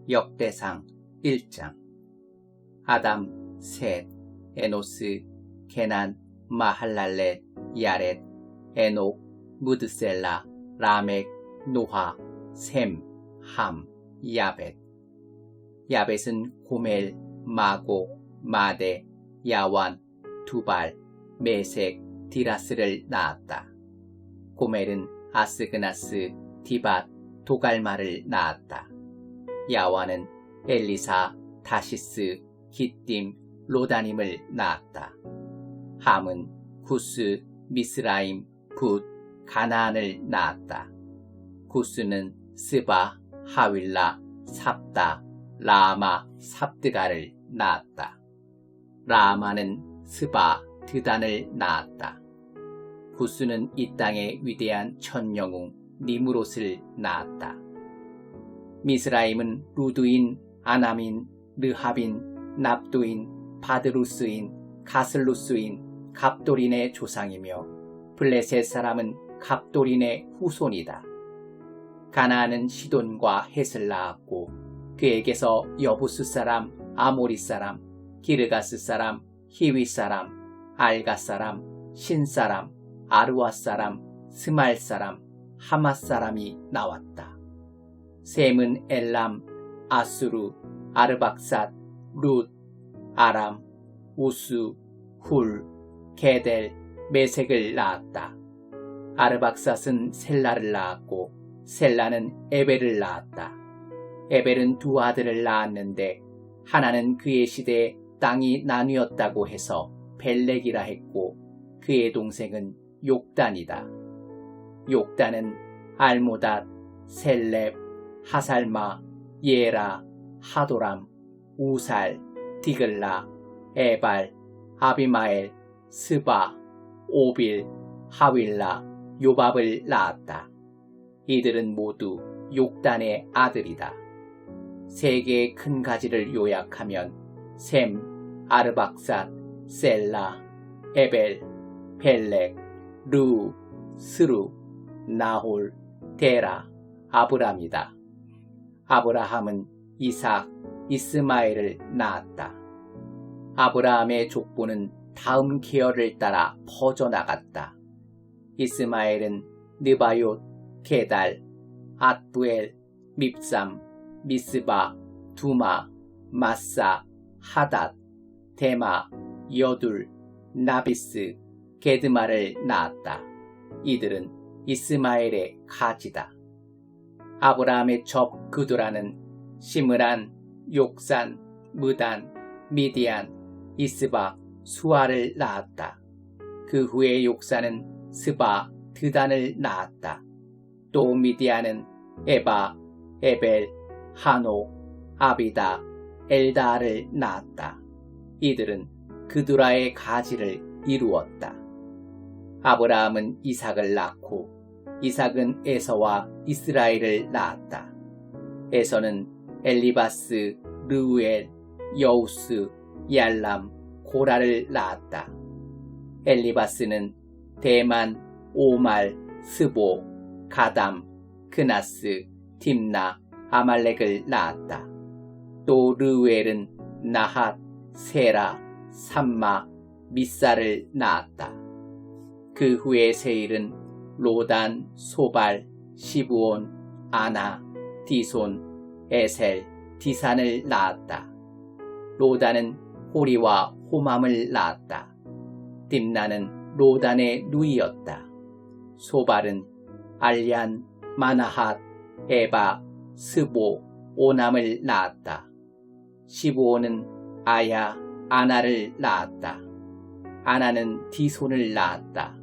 역대상 1장. 아담, 셋, 에노스, 게난, 마할랄렛, 야렛, 에녹, 무드셀라, 라멕, 노하, 셈, 함, 야벳. 야벳은 고멜, 마고, 마데, 야완, 두발, 메색, 디라스를 낳았다. 고멜은 아스그나스, 디밧, 도갈마를 낳았다. 야완은 엘리사, 다시스, 기띔, 로다님을 낳았다. 함은 구스, 미스라임, 붓, 가나안을 낳았다. 구스는 스바, 하윌라, 삽다, 라마, 삽드가를 낳았다. 라마는 스바, 드단을 낳았다. 구스는 이 땅의 위대한 천영웅 니무롯을 낳았다. 미스라임은 루드인, 아남인, 르합인, 납도인, 바드루스인, 가슬루스인, 갑도린의 조상이며 블레셋 사람은 갑도린의 후손이다. 가나안은 시돈과 헷을 낳았고 그에게서 여부스 사람, 아모리 사람, 기르가스 사람, 히위 사람, 알가 사람, 신 사람, 아르와 사람, 스말 사람, 하맛 사람이 나왔다. 셈은 엘람, 아수르, 아르박삿, 룻, 아람, 우수, 훌, 게델, 메색을 낳았다. 아르박삿은 셀라를 낳았고 셀라는 에벨을 낳았다. 에벨은 두 아들을 낳았는데 하나는 그의 시대에 땅이 나뉘었다고 해서 벨렉이라 했고 그의 동생은 욕단이다. 욕단은 알모닷, 셀렙, 하살마, 예라, 하도람, 우살, 디글라, 에발, 아비마엘, 스바, 오빌, 하윌라, 요밥을 낳았다. 이들은 모두 욕단의 아들이다. 세 개의 큰 가지를 요약하면 셈, 아르박삿, 셀라, 에벨, 벨렉, 르우, 스루, 나홀, 데라, 아브람이다. 아브라함은 이삭, 이스마엘을 낳았다. 아브라함의 족보는 다음 계열을 따라 퍼져나갔다. 이스마엘은 느바욤, 게달, 앗부엘, 밉삼, 미스바, 두마, 마사, 하닷, 데마, 여둘, 나비스, 게드마를 낳았다. 이들은 이스마엘의 가지다. 아브라함의 첩 그두라는 시므란, 욕산, 무단, 미디안, 이스박, 수아를 낳았다. 그 후에 욕산은 스바, 드단을 낳았다. 또 미디안은 에바, 에벨, 하노, 아비다, 엘다를 낳았다. 이들은 그두라의 가지를 이루었다. 아브라함은 이삭을 낳고 이삭은 에서와 이스라엘을 낳았다. 에서는 엘리바스, 르우엘, 여우스, 얄람, 고라를 낳았다. 엘리바스는 대만, 오말, 스보, 가담, 그나스, 딥나, 아말렉을 낳았다. 또 르우엘은 나핫, 세라, 삼마, 미사를 낳았다. 그 후에 세일은 로단, 소발, 시브온, 아나, 디손, 에셀, 디산을 낳았다. 로단은 호리와 호맘을 낳았다. 딥나는 로단의 누이였다. 소발은 알얀, 마나핫, 에바, 스보, 오남을 낳았다. 시브온은 아야, 아나를 낳았다. 아나는 디손을 낳았다.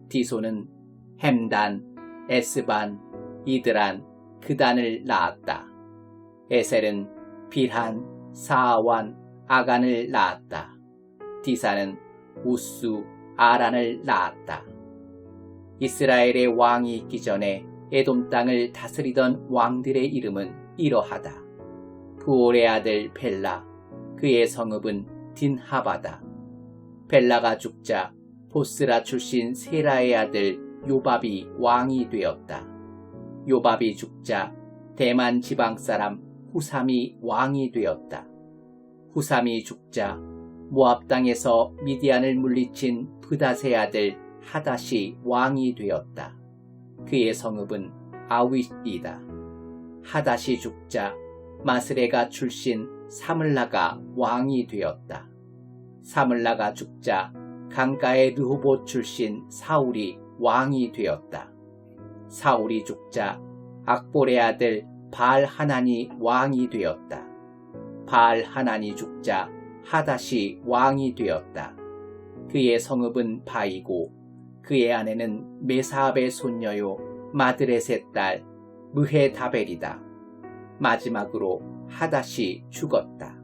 디손은 햄단, 에스반, 이드란, 그단을 낳았다. 에셀은 빌한, 사아완, 아간을 낳았다. 디사는 우수, 아란을 낳았다. 이스라엘의 왕이 있기 전에 에돔 땅을 다스리던 왕들의 이름은 이러하다. 부올의 아들 벨라, 그의 성읍은 딘하바다. 벨라가 죽자 보스라 출신 세라의 아들 요밥이 왕이 되었다. 요밥이 죽자 대만 지방 사람 후삼이 왕이 되었다. 후삼이 죽자 모압 땅에서 미디안을 물리친 브닷의 아들 하닷이 왕이 되었다. 그의 성읍은 아윗이다. 하닷이 죽자 마스레가 출신 사물라가 왕이 되었다. 사물라가 죽자 강가의 르호봇 출신 사울이 왕이 되었다. 사울이 죽자 악볼의 아들 바알하난이 왕이 되었다. 바알하난이 죽자 하닷이 왕이 되었다. 그의 성읍은 바이고 그의 아내는 메사압의 손녀요 마드렛의 딸 무헤다벨이다. 마지막으로 하닷이 죽었다.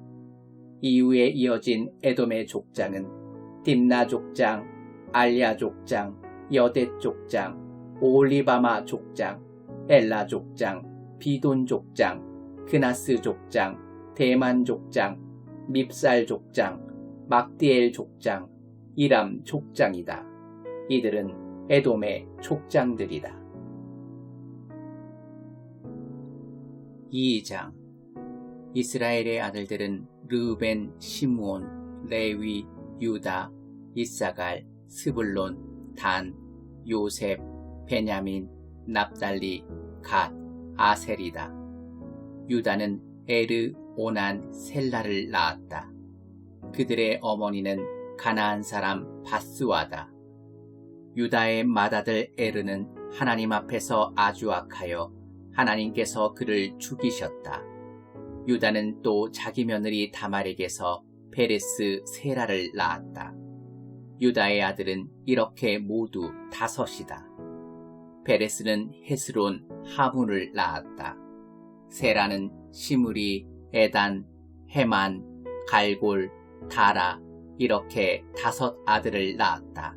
이후에 이어진 에돔의 족장은 딥나 족장, 알야 족장, 여댓 족장, 오홀리바마 족장, 엘라 족장, 비돈 족장, 그나스 족장, 대만 족장, 밉살 족장, 막디엘 족장, 이람 족장이다. 이들은 에돔의 족장들이다. 2장 이스라엘의 아들들은 르우벤, 시므온, 레위, 유다, 이사갈, 스불론, 단, 요셉, 베냐민, 납달리, 갓, 아셀이다. 유다는 에르, 오난, 셀라를 낳았다. 그들의 어머니는 가나안 사람 바스와다. 유다의 맏아들 에르는 하나님 앞에서 아주 악하여 하나님께서 그를 죽이셨다. 유다는 또 자기 며느리 다말에게서 페레스 세라를 낳았다. 유다의 아들은 이렇게 모두 5이다. 페레스는 헤스론, 하문을 낳았다. 세라는 시므리, 에단, 헤만, 갈골, 다라 이렇게 5 아들을 낳았다.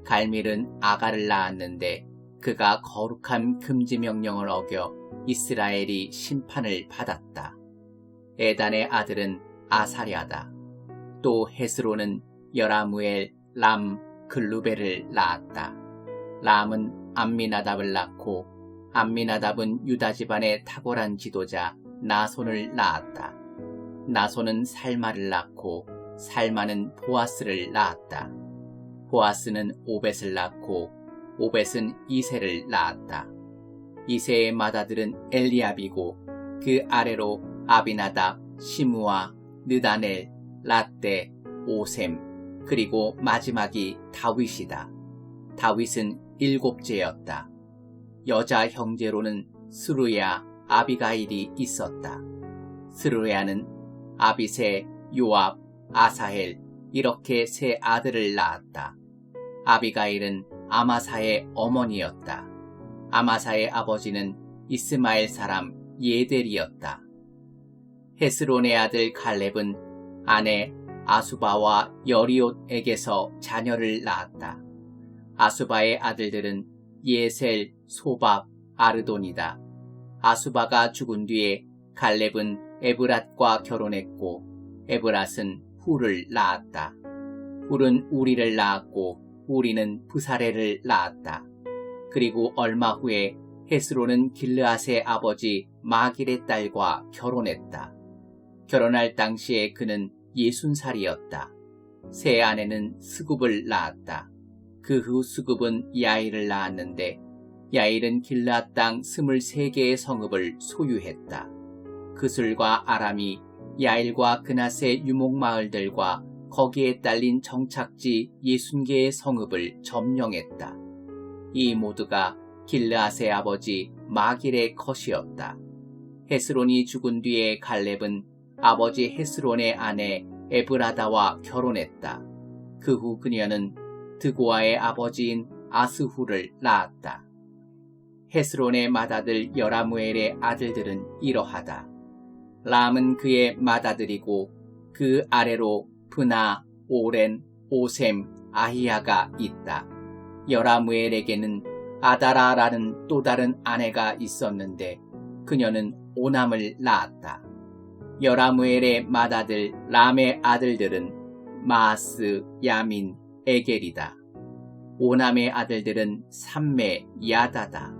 갈밀은 아가를 낳았는데 그가 거룩한 금지 명령을 어겨 이스라엘이 심판을 받았다. 에단의 아들은 아사랴다. 또 헤스로는 여라무엘, 람, 글루벨을 낳았다. 람은 암미나답을 낳고 암미나답은 유다 집안의 탁월한 지도자 나손을 낳았다. 나손은 살마를 낳고 살마는 보아스를 낳았다. 보아스는 오벳을 낳고 오벳은 이세를 낳았다. 이세의 맏아들은 엘리압이고 그 아래로 아비나답, 시므아, 느다넬, 라떼, 오셈 그리고 마지막이 다윗이다. 다윗은 7째였다. 여자 형제로는 스루야, 아비가일이 있었다. 스루야는 아비세, 요압, 아사헬 이렇게 3 아들을 낳았다. 아비가일은 아마사의 어머니였다. 아마사의 아버지는 이스마엘 사람 예델이었다. 헤스론의 아들 갈렙은 아내 아수바와 여리옷에게서 자녀를 낳았다. 아수바의 아들들은 예셀, 소밥, 아르돈이다. 아수바가 죽은 뒤에 갈렙은 에브랏과 결혼했고 에브랏은 훌을 낳았다. 훌은 우리를 낳았고 우리는 부사레를 낳았다. 그리고 얼마 후에 헤스론은 길르앗의 아버지 마길의 딸과 결혼했다. 결혼할 당시에 그는 60살이었다. 새 아내는 스굽을 낳았다. 그 후 스굽은 야일을 낳았는데 야일은 길르앗 땅 23개의 성읍을 소유했다. 그술과 아람이 야일과 그낫의 유목마을들과 거기에 딸린 정착지 60개의 성읍을 점령했다. 이 모두가 길르앗의 아버지 마길의 컷이었다. 헤스론이 죽은 뒤에 갈렙은 아버지 헤스론의 아내 에브라다와 결혼했다. 그 후 그녀는 드고아의 아버지인 아스후를 낳았다. 헤스론의 맏아들 여라무엘의 아들들은 이러하다. 람은 그의 맏아들이고 그 아래로 브나, 오렌, 오셈, 아히야가 있다. 여라무엘에게는 아다라라는 또 다른 아내가 있었는데 그녀는 오남을 낳았다. 여라무엘의 맏아들 람의 아들들은 마아스, 야민, 에겔이다. 오남의 아들들은 삼매, 야다다.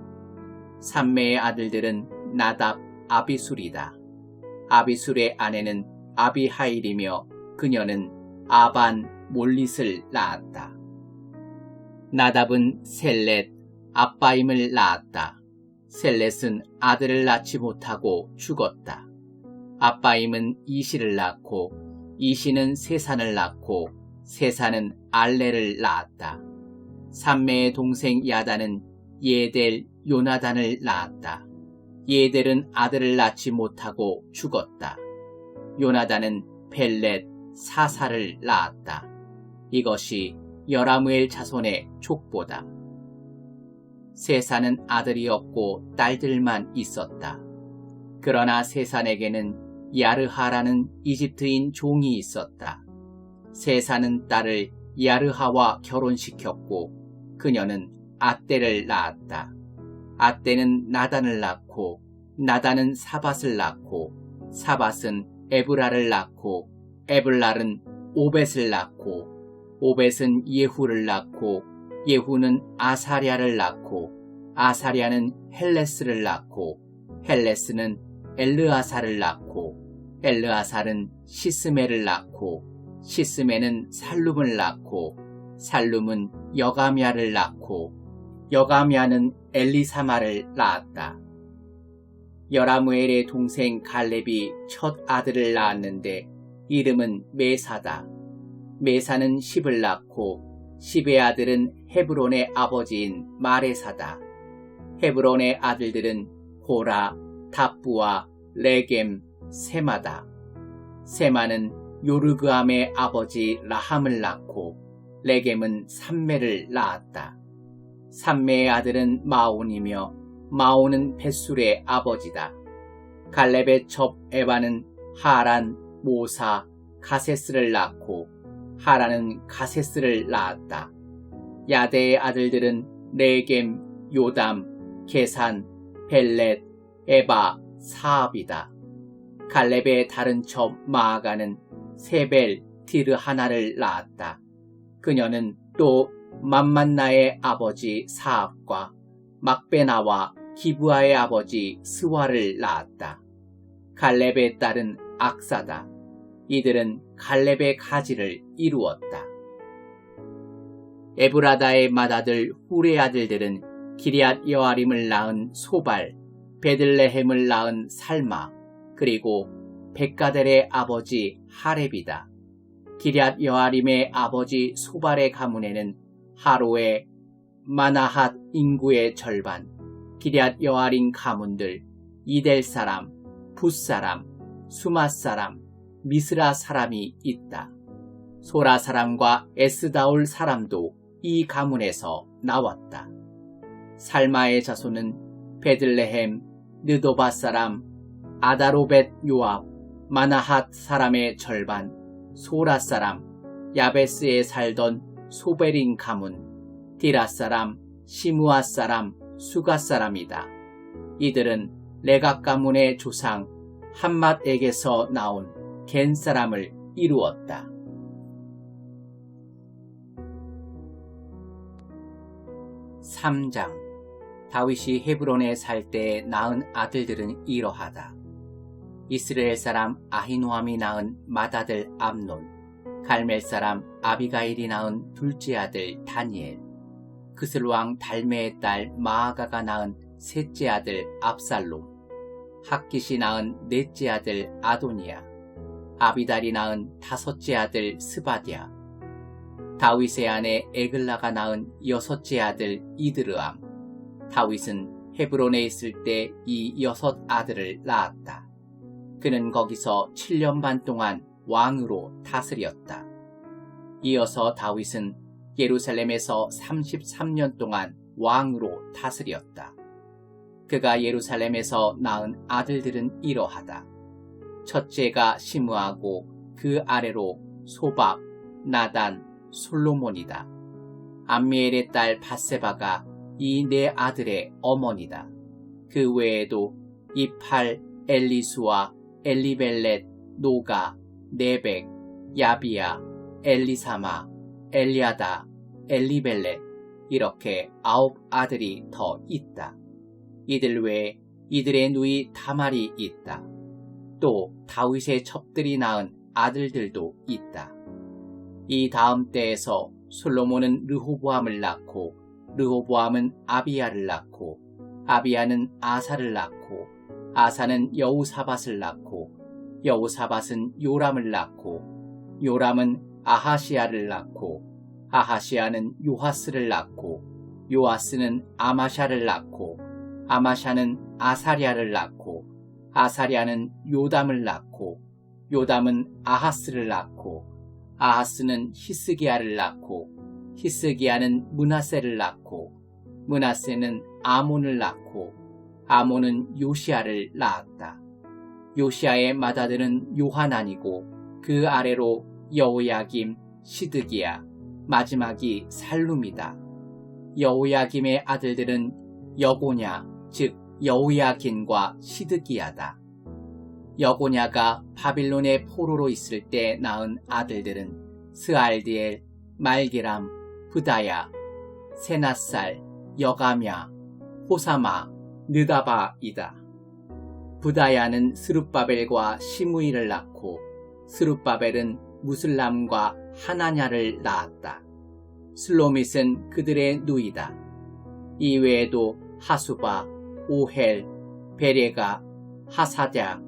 삼매의 아들들은 나답, 아비술이다. 아비술의 아내는 아비하일이며 그녀는 아반 몰릿을 낳았다. 나답은 셀렛, 아바임을 낳았다. 셀렛은 아들을 낳지 못하고 죽었다. 아바임은 이시를 낳고 이시는 세산을 낳고 세산은 알레를 낳았다. 삼매의 동생 야단은 예델, 요나단을 낳았다. 예델은 아들을 낳지 못하고 죽었다. 요나단은 벨렛, 사사를 낳았다. 이것이 여라무엘 자손의 족보다. 세산은 아들이 없고 딸들만 있었다. 그러나 세산에게는 야르하라는 이집트인 종이 있었다. 세산은 딸을 야르하와 결혼시켰고 그녀는 아떼를 낳았다. 아떼는 나단을 낳고 나단은 사밧을 낳고 사밧은 에브라를 낳고 에블랄은 오벳을 낳고 오벳은 예후를 낳고 예후는 아사랴를 낳고 아사랴는 헬레스를 낳고 헬레스는 엘르아살을 낳고 엘르아살은 시스메를 낳고 시스메는 살룸을 낳고 살룸은 여가미아를 낳고 여가미아는 엘리사마를 낳았다. 여라무엘의 동생 갈렙이 첫 아들을 낳았는데 이름은 메사다. 메사는 십을 낳고 십의 아들은 헤브론의 아버지인 마레사다. 헤브론의 아들들은 호라, 답부와 레겜, 세마다. 세마는 요르그암의 아버지 라함을 낳고 레겜은 삼매를 낳았다. 삼매의 아들은 마온이며 마온은 벳술의 아버지다. 갈렙의 첩 에바는 하란, 모사, 가세스를 낳고 하란은 가세스를 낳았다. 야대의 아들들은 레겜, 요담, 게산, 벨렛, 에바, 사압이다. 갈렙의 다른 첩 마아가는 세벨, 디르 하나를 낳았다. 그녀는 또 맘만나의 아버지 사압과 막베나와 기브아의 아버지 스와를 낳았다. 갈렙의 딸은 악사다. 이들은 갈렙의 가지를 이루었다. 에브라다의 맏아들 훌의 아들들은 기럇 여아림을 낳은 소발, 베들레헴을 낳은 살마, 그리고 백가델의 아버지 하렙이다. 기럇 여아림의 아버지 소발의 가문에는 하로의 마나핫 인구의 절반, 기럇 여아림 가문들, 이델 사람, 붓 사람, 수맛 사람, 미스라 사람이 있다. 소라 사람과 에스다올 사람도 이 가문에서 나왔다. 살마의 자손은 베들레헴, 느도바 사람, 아다로벳 요압, 마나핫 사람의 절반, 소라 사람, 야베스에 살던 소베린 가문, 디라 사람, 시무아 사람, 수가 사람이다. 이들은 레각 가문의 조상 함맛에게서 나온 겐 사람을 이루었다. 3장. 다윗이 헤브론에 살 때 낳은 아들들은 이러하다. 이스라엘 사람 아히노함이 낳은 맏아들 암논, 갈멜 사람 아비가일이 낳은 둘째 아들 다니엘, 그슬 왕 달메의 딸 마아가가 낳은 셋째 아들 압살롬, 학깃이 낳은 넷째 아들 아도니아, 아비달이 낳은 다섯째 아들 스바디아, 다윗의 아내 에글라가 낳은 여섯째 아들 이드르암. 다윗은 헤브론에 있을 때 이 여섯 아들을 낳았다. 그는 거기서 7년 반 동안 왕으로 다스렸다. 이어서 다윗은 예루살렘에서 33년 동안 왕으로 다스렸다. 그가 예루살렘에서 낳은 아들들은 이러하다. 첫째가 시므아고 그 아래로 소박, 나단, 솔로몬이다. 암미엘의 딸 밧세바가 이 네 아들의 어머니다. 그 외에도 이팔, 엘리수와 엘리벨렛, 노가, 네벡, 야비야, 엘리사마, 엘리아다, 엘리벨렛, 이렇게 9 아들이 더 있다. 이들 외에 이들의 누이 다말이 있다. 또 다윗의 첩들이 낳은 아들들도 있다. 이 다음 때에서 솔로몬은 르호보암을 낳고 르호보암은 아비야를 낳고 아비야는 아사를 낳고 아사는 여우사밧을 낳고 여우사밧은 요람을 낳고 요람은 아하시야를 낳고 아하시야는 요하스를 낳고 요하스는 아마샤를 낳고 아마샤는 아사랴를 낳고 아사랴는 요담을 낳고 요담은 아하스를 낳고 아하스는 히스기야를 낳고 히스기야는 므낫세를 낳고 므낫세는 아몬을 낳고 아몬은 요시야를 낳았다. 요시야의 맏아들은 요하난이고 그 아래로 여호야김, 시드기야, 마지막이 살룸이다. 여호야김의 아들들은 여고냐, 즉 여호야긴과 시드기야다. 여고냐가 바빌론의 포로로 있을 때 낳은 아들들은 스알디엘, 말기람, 브다야, 세낫살, 여가랴, 호사마, 느다바이다. 브다야는 스룹바벨과 시므이를 낳고 스룹바벨은 무슬람과 하나냐를 낳았다. 슬로밋은 그들의 누이다. 이외에도 하수바, 오헬, 베레가, 하사랴,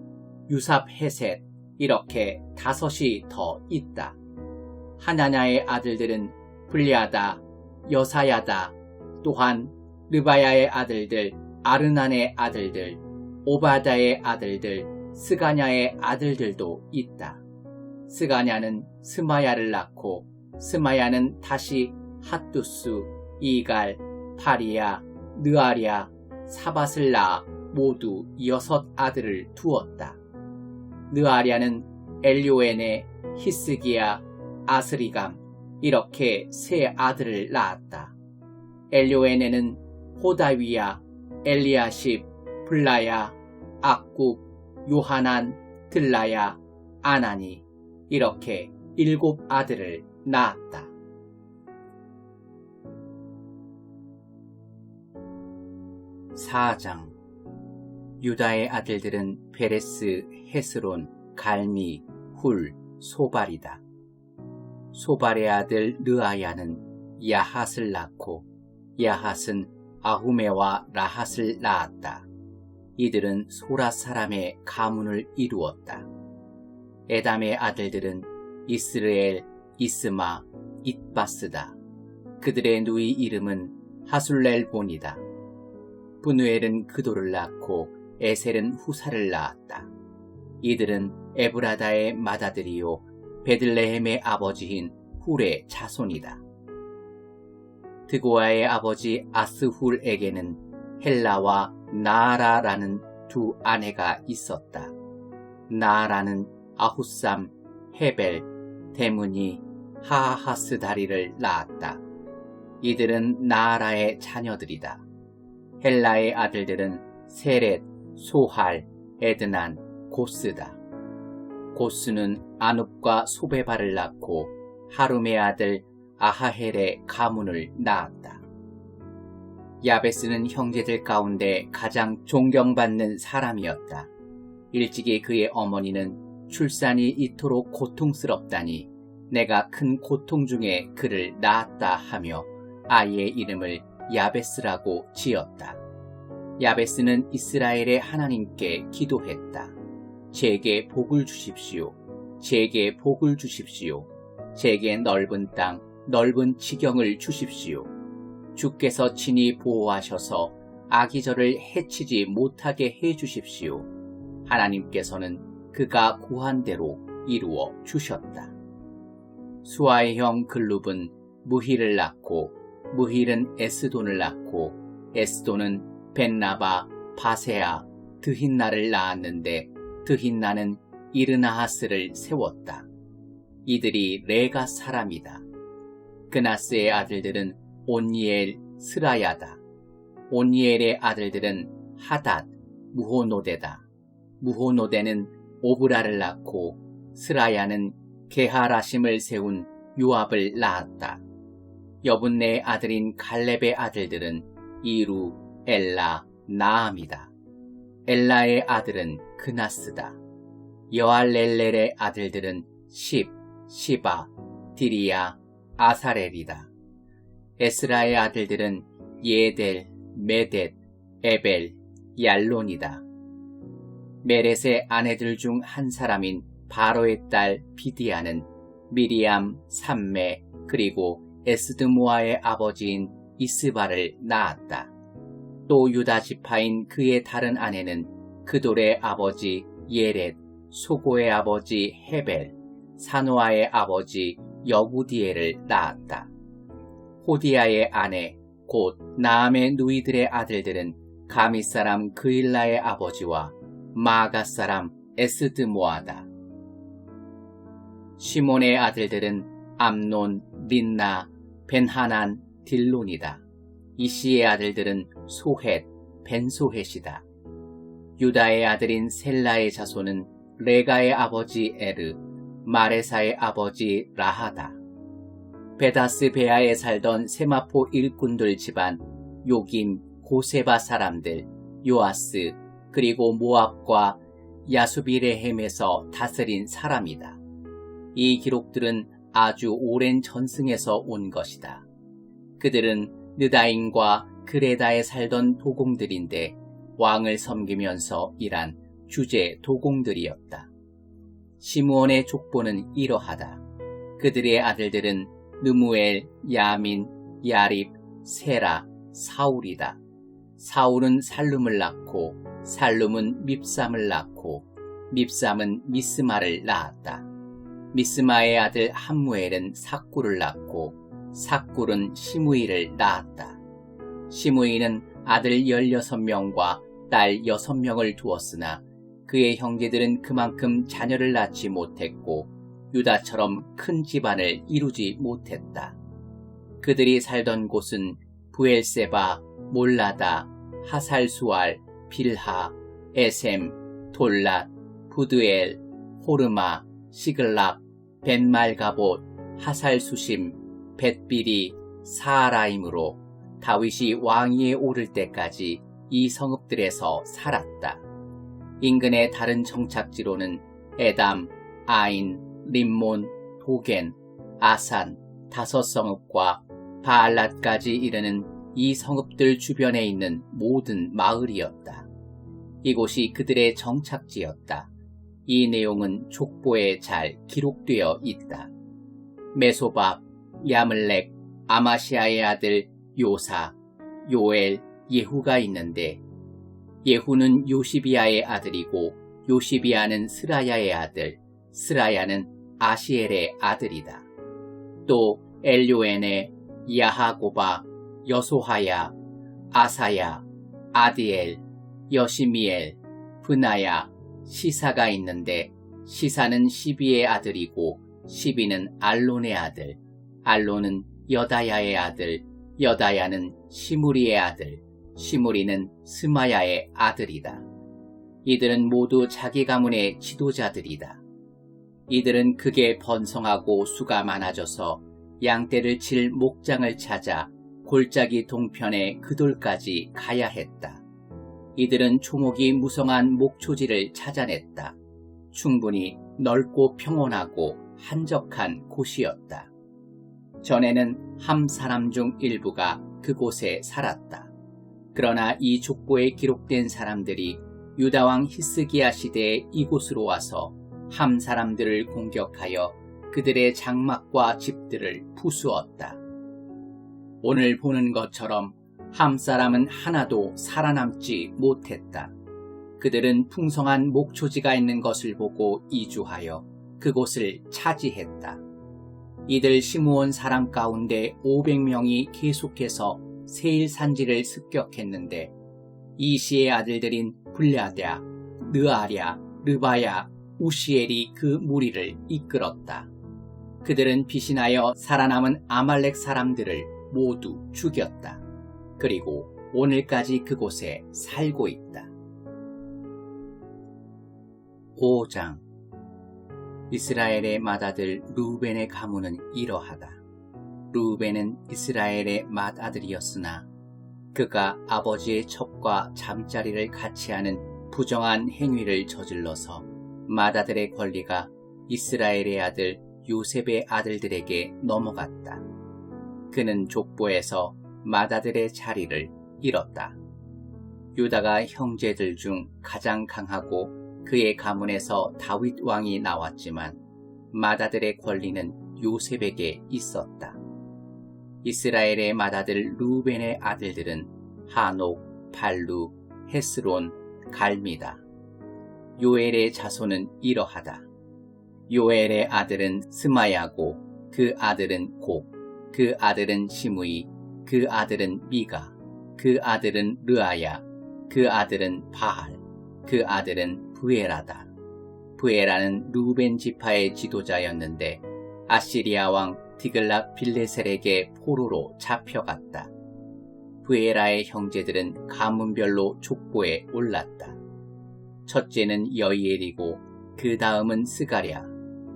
유삽헤셋 이렇게 5이 더 있다. 하나냐의 아들들은 블리아다, 여사야다, 또한 르바야의 아들들, 아르난의 아들들, 오바다의 아들들, 스가냐의 아들들도 있다. 스가냐는 스마야를 낳고 스마야는 다시 핫두스, 이갈, 파리야, 느아랴, 사밧을 낳아 모두 6 아들을 두었다. 느아랴는 엘요에네, 히스기야, 아스리감 이렇게 3 아들을 낳았다. 엘요에네는 호다위야, 엘리아십, 블라야, 악국, 요하난, 들라야, 아나니 이렇게 7 아들을 낳았다. 4장 유다의 아들들은 베레스, 헤스론, 갈미, 훌, 소발이다. 소발의 아들 르아야는 야핫을 낳고 야핫은 아후메와 라핫을 낳았다. 이들은 소라 사람의 가문을 이루었다. 에담의 아들들은 이스르엘, 이스마, 잇바스다. 그들의 누이 이름은 하술렐본이다. 분우엘은 그도를 낳고 에셀은 후사를 낳았다. 이들은 에브라다의 맏아들이요 베들레헴의 아버지인 훌의 자손이다. 드고아의 아버지 아스훌에게는 헬라와 나아라라는 2 아내가 있었다. 나아라는 아후삼, 헤벨, 데므니, 하하스다리를 낳았다. 이들은 나아라의 자녀들이다. 헬라의 아들들은 세렛, 소할, 에드난, 고스다. 고스는 아눕과 소베바를 낳고 하룸의 아들 아하헬의 가문을 낳았다. 야베스는 형제들 가운데 가장 존경받는 사람이었다. 일찍이 그의 어머니는 출산이 이토록 고통스럽다니 내가 큰 고통 중에 그를 낳았다 하며 아이의 이름을 야베스라고 지었다. 야베스는 이스라엘의 하나님께 기도했다. 제게 복을 주십시오. 제게 복을 주십시오. 제게 넓은 땅, 넓은 지경을 주십시오. 주께서 친히 보호하셔서 악이 저를 해치지 못하게 해주십시오. 하나님께서는 그가 구한 대로 이루어 주셨다. 수아의 형 글룹은 무힐을 낳고 무힐은 에스돈을 낳고 에스돈은 벤나바, 바세아, 드힌나를 낳았는데 드힌나는 이르나하스를 세웠다. 이들이 레가 사람이다. 그나스의 아들들은 온니엘, 스라야다. 온니엘의 아들들은 하닷, 무호노데다. 무호노데는 오브라를 낳고 스라야는 게하라심을 세운 요압을 낳았다. 여분네의 아들인 갈렙의 아들들은 이루, 엘라, 나암이다. 엘라의 아들은 그나스다. 여알렐렐의 아들들은 십, 시바, 디리야, 아사렐이다. 에스라의 아들들은 예델, 메뎃, 에벨, 얄론이다. 메렛의 아내들 중 한 사람인 바로의 딸 비디아는 미리암, 삼매, 그리고 에스드모아의 아버지인 이스바를 낳았다. 또 유다 지파인 그의 다른 아내는 그돌의 아버지 예렛, 소고의 아버지 헤벨, 사노아의 아버지 여구디엘을 낳았다. 호디야의 아내 곧 나암의 누이들의 아들들은 가미 사람 그일라의 아버지와 마가 사람 에스드모아다. 시몬의 아들들은 암논, 린나, 벤하난, 딜론이다. 이시의 아들들은 소헷, 벤소헷이다. 유다의 아들인 셀라의 자손은 레가의 아버지 에르, 마레사의 아버지 라하다. 베다스 베아에 살던 세마포 일꾼들 집안 요긴, 고세바 사람들, 요아스, 그리고 모압과 야수비레헴에서 다스린 사람이다. 이 기록들은 아주 오랜 전승에서 온 것이다. 그들은 느다인과 그레다에 살던 도공들인데 왕을 섬기면서 일한 주제 도공들이었다. 시므온의 족보는 이러하다. 그들의 아들들은 느무엘, 야민, 야립, 세라, 사울이다. 사울은 살룸을 낳고 살룸은 밉삼을 낳고 밉삼은 미스마를 낳았다. 미스마의 아들 함무엘은 삭구를 낳고 삭구는 시므이를 낳았다. 시므이는 아들 16명과 딸 6명을 두었으나 그의 형제들은 그만큼 자녀를 낳지 못했고 유다처럼 큰 집안을 이루지 못했다. 그들이 살던 곳은 부엘세바, 몰라다, 하살수알, 빌하, 에셈, 돌랏, 부드엘, 호르마, 시글락, 벤말가봇, 하살수심, 벳비리, 사라임으로 다윗이 왕위에 오를 때까지 이 성읍들에서 살았다. 인근의 다른 정착지로는 에담, 아인, 림몬, 도겐, 아산, 5성읍과 바알랏까지 이르는 이 성읍들 주변에 있는 모든 마을이었다. 이곳이 그들의 정착지였다. 이 내용은 족보에 잘 기록되어 있다. 메소밥, 야물렉, 아마시아의 아들 요사, 요엘, 예후가 있는데 예후는 요시비아의 아들이고 요시비아는 스라야의 아들, 스라야는 아시엘의 아들이다. 또 엘요엔의 야하고바, 여소하야, 아사야, 아디엘, 여시미엘, 브나야, 시사가 있는데 시사는 시비의 아들이고 시비는 알론의 아들, 알론은 여다야의 아들, 여다야는 시무리의 아들, 시무리는 스마야의 아들이다. 이들은 모두 자기 가문의 지도자들이다. 이들은 극에 번성하고 수가 많아져서 양떼를 칠 목장을 찾아 골짜기 동편의 그돌까지 가야 했다. 이들은 초목이 무성한 목초지를 찾아냈다. 충분히 넓고 평온하고 한적한 곳이었다. 전에는 함 사람 중 일부가 그곳에 살았다. 그러나 이 족보에 기록된 사람들이 유다왕 히스기야 시대에 이곳으로 와서 함 사람들을 공격하여 그들의 장막과 집들을 부수었다. 오늘 보는 것처럼 함 사람은 하나도 살아남지 못했다. 그들은 풍성한 목초지가 있는 것을 보고 이주하여 그곳을 차지했다. 이들 시므온 사람 가운데 500명이 계속해서 세일 산지를 습격했는데 이시의 아들들인 블랴랴, 느아랴, 르바야, 우시엘이 그 무리를 이끌었다. 그들은 피신하여 살아남은 아말렉 사람들을 모두 죽였다. 그리고 오늘까지 그곳에 살고 있다. 5장 이스라엘의 맏아들 르우벤의 가문은 이러하다. 르우벤은 이스라엘의 맏아들이었으나 그가 아버지의 첩과 잠자리를 같이 하는 부정한 행위를 저질러서 마다들의 권리가 이스라엘의 아들 요셉의 아들들에게 넘어갔다. 그는 족보에서 마다들의 자리를 잃었다. 유다가 형제들 중 가장 강하고 그의 가문에서 다윗 왕이 나왔지만 마다들의 권리는 요셉에게 있었다. 이스라엘의 마다들 루벤의 아들들은 하녹, 발루, 헤스론, 갈미다. 요엘의 자손은 이러하다. 요엘의 아들은 스마야고 그 아들은 곡, 그 아들은 시므이, 그 아들은 미가, 그 아들은 르아야, 그 아들은 바할, 그 아들은 부에라다. 부에라는 루벤 지파의 지도자였는데 아시리아 왕 디글랏 빌레셀에게 포로로 잡혀갔다. 부에라의 형제들은 가문별로 족보에 올랐다. 첫째는 여이엘이고 그 다음은 스가랴,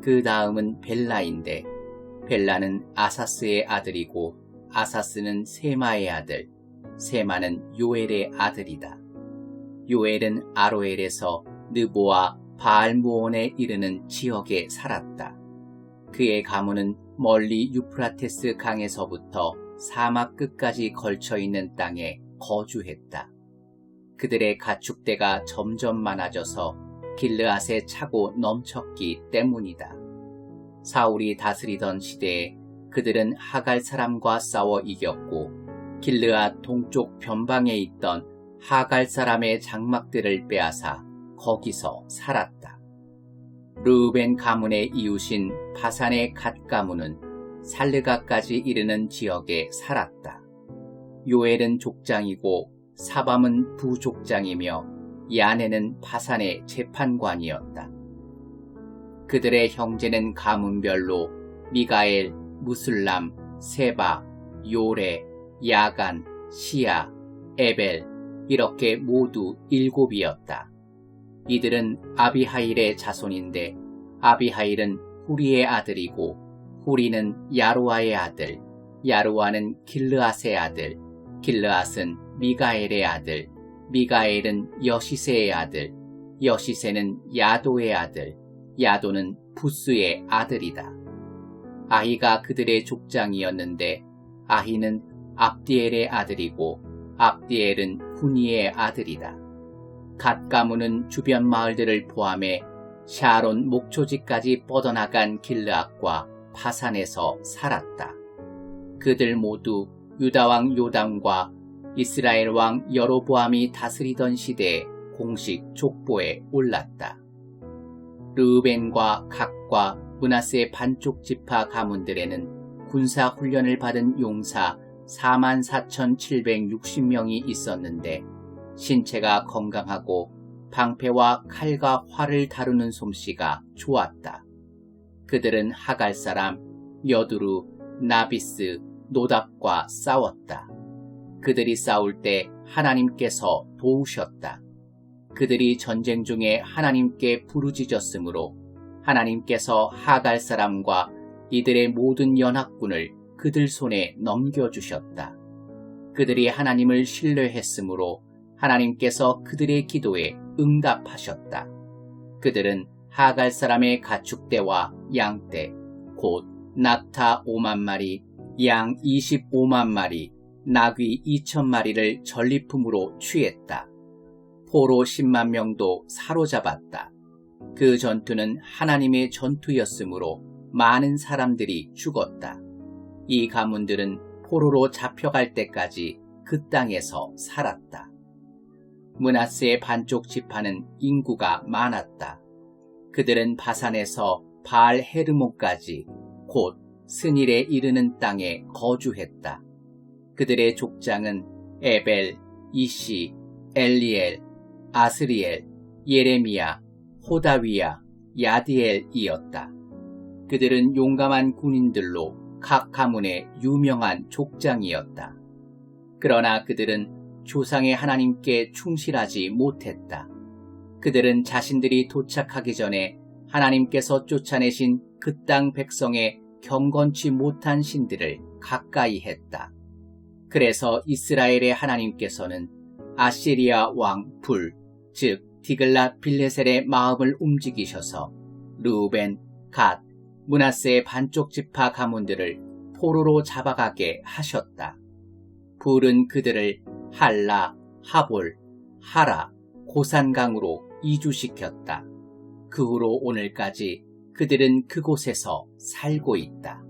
그 다음은 벨라인데 벨라는 아사스의 아들이고 아사스는 세마의 아들, 세마는 요엘의 아들이다. 요엘은 아로엘에서 느보와 바알무온에 이르는 지역에 살았다. 그의 가문은 멀리 유프라테스 강에서부터 사막 끝까지 걸쳐있는 땅에 거주했다. 그들의 가축대가 점점 많아져서 길르앗에 차고 넘쳤기 때문이다. 사울이 다스리던 시대에 그들은 하갈 사람과 싸워 이겼고 길르앗 동쪽 변방에 있던 하갈 사람의 장막들을 빼앗아 거기서 살았다. 르우벤 가문의 이웃인 바산의 갓 가문은 살르가까지 이르는 지역에 살았다. 요엘은 족장이고 사밤은 부족장이며 야네는 바산의 재판관이었다. 그들의 형제는 가문별로 미가엘, 무술람, 세바, 요레, 야간, 시야, 에벨 이렇게 모두 7이었다. 이들은 아비하일의 자손인데 아비하일은 후리의 아들이고 후리는 야로아의 아들, 야로아는 길르앗의 아들, 길르앗은 미가엘의 아들, 미가엘은 여시세의 아들, 여시세는 야도의 아들, 야도는 부스의 아들이다. 아히가 그들의 족장이었는데 아히는 압디엘의 아들이고 압디엘은 후니의 아들이다. 갓 가문은 주변 마을들을 포함해 샤론 목초지까지 뻗어나간 길르앗과 바산에서 살았다. 그들 모두 유다 왕 요담과 이스라엘 왕 여로보암이 다스리던 시대에 공식 족보에 올랐다. 르우벤과 갓과 므낫세 반쪽 지파 가문들에는 군사 훈련을 받은 용사 44,760명이 있었는데 신체가 건강하고 방패와 칼과 활을 다루는 솜씨가 좋았다. 그들은 하갈 사람 여두루, 나비스, 노답과 싸웠다. 그들이 싸울 때 하나님께서 도우셨다. 그들이 전쟁 중에 하나님께 부르짖었으므로 하나님께서 하갈 사람과 이들의 모든 연합군을 그들 손에 넘겨주셨다. 그들이 하나님을 신뢰했으므로 하나님께서 그들의 기도에 응답하셨다. 그들은 하갈 사람의 가축대와 양떼, 곧 낙타 5만 마리, 양 25만 마리, 나귀 2,000마리를 전리품으로 취했다. 포로 10만 명도 사로잡았다. 그 전투는 하나님의 전투였으므로 많은 사람들이 죽었다. 이 가문들은 포로로 잡혀갈 때까지 그 땅에서 살았다. 므낫세의 반쪽 지파는 인구가 많았다. 그들은 바산에서 바알 헤르몬까지 곧 스닐에 이르는 땅에 거주했다. 그들의 족장은 에벨, 이시, 엘리엘, 아스리엘, 예레미야, 호다위야, 야디엘이었다. 그들은 용감한 군인들로 각 가문의 유명한 족장이었다. 그러나 그들은 조상의 하나님께 충실하지 못했다. 그들은 자신들이 도착하기 전에 하나님께서 쫓아내신 그 땅 백성의 경건치 못한 신들을 가까이 했다. 그래서 이스라엘의 하나님께서는 아시리아 왕 불, 즉 디글랏 빌레셀의 마음을 움직이셔서 르우벤, 갓, 므낫세의 반쪽 지파 가문들을 포로로 잡아가게 하셨다. 불은 그들을 할라, 하볼, 하라, 고산강으로 이주시켰다. 그 후로 오늘까지 그들은 그곳에서 살고 있다.